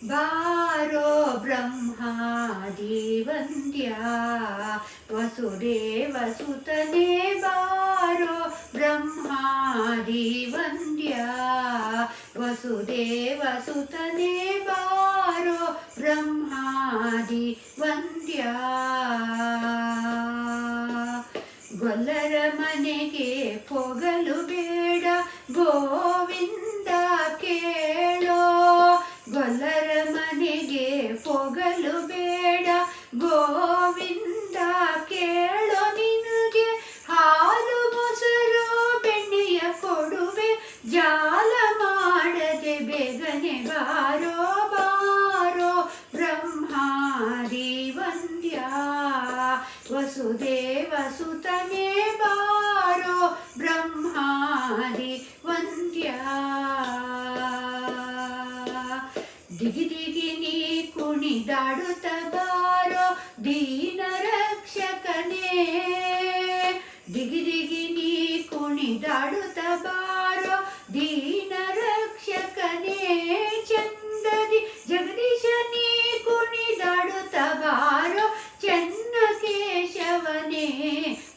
ಬಾರೋ ಬ್ರಹ್ಮಾದಿ ವಂದ್ಯ ವಸುದೇವ ಸುತನೇ ಬಾರೋ ಬ್ರಹ್ಮಾದಿ ವಂದ್ಯ ವಸುದೇವ ಸುತನೇ ಬಾರೋ ಬ್ರಹ್ಮಾದಿ ವಂದ್ಯ ಗೊಲ್ಲರ ಮನೆಗೆ ಪೊಗಲು ಬೇಡ ಗೋವಿಂದ ಕೇಳೋ ಗೊಲ್ಲರ ಮನೆಗೆ ಪೊಗಲು ಬೇಡ ಗೋವಿಂದ ಕೇಳೋ ನಿನಗೆ ಹಾಲು ಮೊಸರು ಬೆಣ್ಣೆಯ ಕೊಡುವೆ ಜಾಲ ಮಾಡದೆ ಬೇಗನೆ ಬಾರೋ ಬಾರೋ ಬ್ರಹ್ಮಾದಿ ವಂದ್ಯ ವಸುದೇವ ಸುತನೇ ಬಾರೋ ಬ್ರಹ್ಮಾದಿ ವಂದ್ಯ ದಿಗಿ ದಿಗಿ ನೀ ಕುಣಿದಾಡುತ್ತ ಬಾರೋ ದೀನ ರಕ್ಷಕನೇ ದಿಗಿ ದಿಗಿ ನೀ ಕುಣಿದಾಡುತ್ತ ಬಾರೋ ದೀನ ರಕ್ಷಕನೇ ಚಂದದಿ ಜಗದೀಶ ನೀ ಕುಣಿದಾಡುತ್ತ ಬಾರೋ ಚೆನ್ನ ಕೇಶವನೇ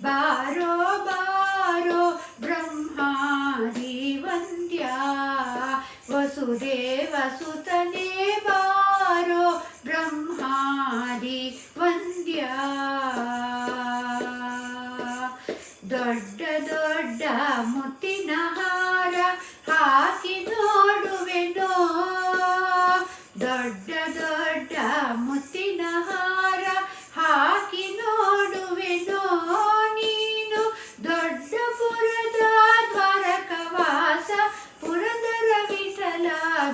ಬಾರೋ ಬಾರೋ ಬ್ರಹ್ಮಾದಿ ವಂದ್ಯ ವಸುದೇವ ಸುತನೇ ಬಾರೋ ಬ್ರಹ್ಮಾದಿ ವಂದ್ಯ ದೊಡ್ಡ ದೊಡ್ಡ ಮುತ್ತಿನ ಹಾರ ಹಾಕಿ ನೋಡುವೆನೋ ದೊಡ್ಡ ದೊಡ್ಡ ಮುತ್ತಿನ ಹಾರ ಹಾಕಿ ನೋಡುವೆನೋ ನೀನು ದೊಡ್ಡಪುರದ ದ್ವಾರಕವಾಸ ಪುರಂದರ ವಿಠಲ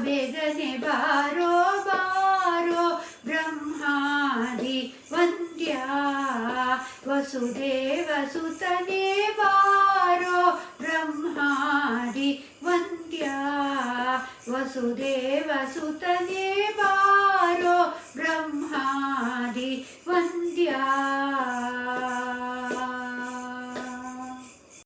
ಬೇಗನೆ ಬಾರೋ ಬಾರೋ ಬ್ರಹ್ಮಾದಿ ವಂದ್ಯ ವಸುದೇವ ಸುತನೇ ಬಾರೋ ಬ್ರಹ್ಮಾದಿ ವಂದ್ಯ ವಸುದೇವ ಸುತನೇ ಬಾರೋ ಬ್ರಹ್ಮಾದಿ ವಂದ್ಯ